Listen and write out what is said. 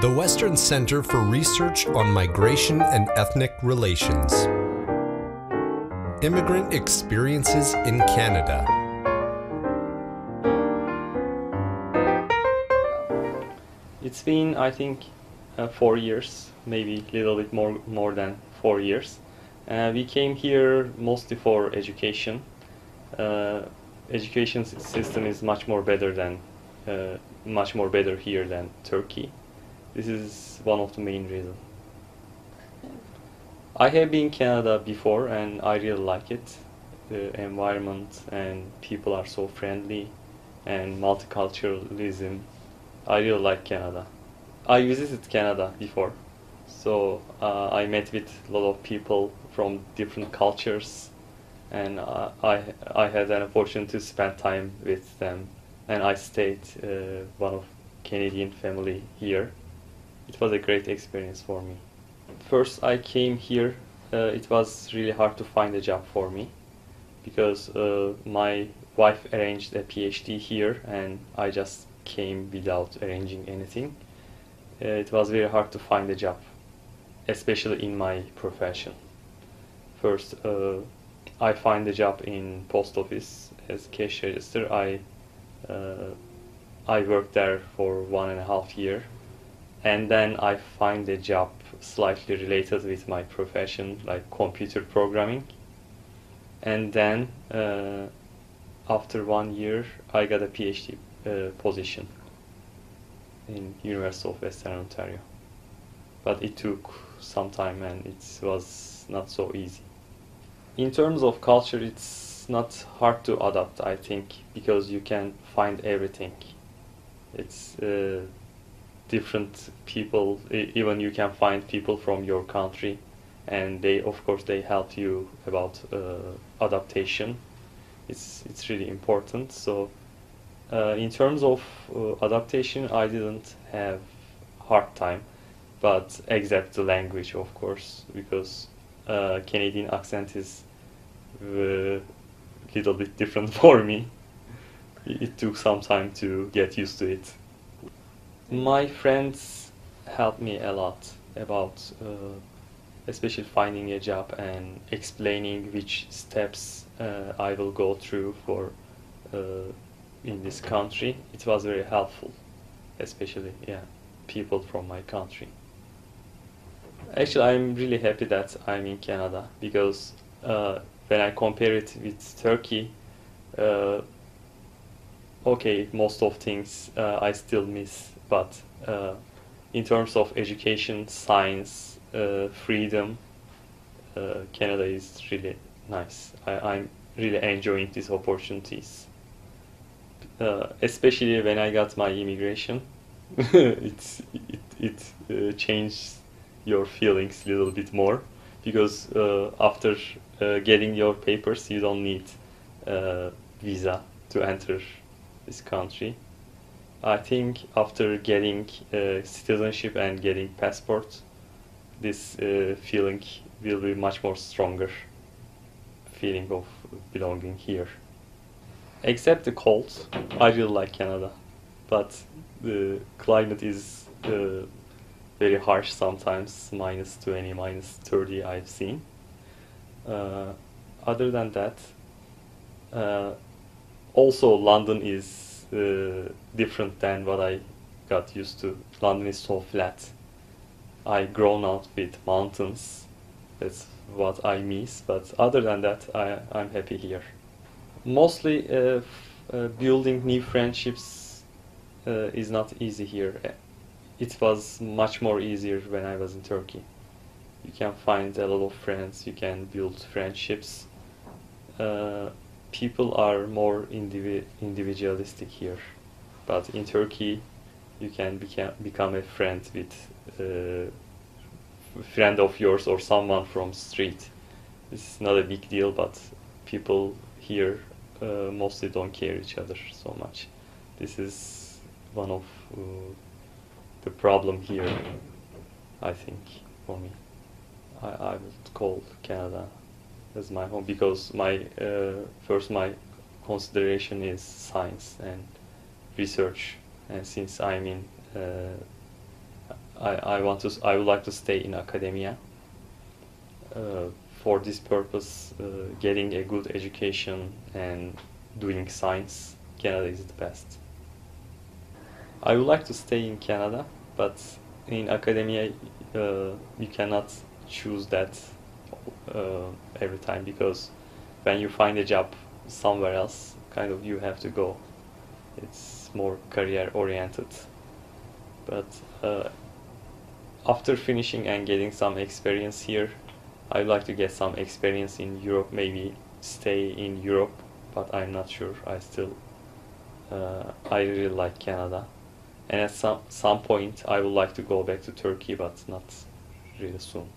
the Western Center for Research on Migration and Ethnic Relations. Immigrant Experiences in Canada. It's been, I think, 4 years, maybe a little bit more than 4 years. We came here mostly for education. Education system is much more better here than Turkey. This is one of the main reasons. I have been in Canada before and I really like it. The environment and people are so friendly and multiculturalism. I really like Canada. I visited Canada before, so I met with a lot of people from different cultures, and I had an opportunity to spend time with them, and I stayed one of Canadian family here. It was a great experience for me. First I came here, it was really hard to find a job for me because my wife arranged a PhD here and I just came without arranging anything. It was very hard to find a job, especially in my profession. First, I find a job in post office as cash register. I worked there for 1.5 years, and then I find a job slightly related with my profession, like computer programming. And then after 1 year, I got a PhD position in University of Western Ontario. But it took some time and it was not so easy. In terms of culture, it's not hard to adapt, I think, because you can find everything. It's different people, even you can find people from your country, and of course they help you about adaptation. It's really important. So in terms of adaptation, I didn't have hard time, but except the language, of course, because Canadian accent is a little bit different for me. It took some time to get used to it. My friends helped me a lot about especially finding a job and explaining which steps I will go through for in this country. It was very helpful, especially people from my country. Actually, I'm really happy that I'm in Canada because when I compare it with Turkey, okay, most of things I still miss, but in terms of education, science, freedom, Canada is really nice. I'm really enjoying these opportunities. Especially when I got my immigration, it changed your feelings a little bit more, because after getting your papers, you don't need visa to enter this country. I think after getting citizenship and getting passport, this feeling will be much more stronger, feeling of belonging here. Except the cold, I really like Canada, but the climate is very harsh sometimes, -20, -30 I've seen. Other than that, also London is different than what I got used to. London is so flat. I grown up with mountains, that's what I miss, but other than that, I'm happy here. Mostly building new friendships is not easy here. It was much more easier when I was in Turkey. You can find a lot of friends, you can build friendships. People are more individualistic here, but in Turkey you can become a friend with a friend of yours or someone from street. It's not a big deal, but people here mostly don't care each other so much. This is one of the problem here, I think, for me. I would call Canada as my home because my consideration is science and research, and since I'm in I would like to stay in academia. For this purpose, getting a good education and doing science, Canada is the best. I would like to stay in Canada, but in academia, you cannot choose that every time, because when you find a job somewhere else, kind of you have to go. It's more career oriented. But after finishing and getting some experience here, I'd like to get some experience in Europe, maybe stay in Europe, but I'm not sure. I really like Canada. And at some point I would like to go back to Turkey, but not really soon.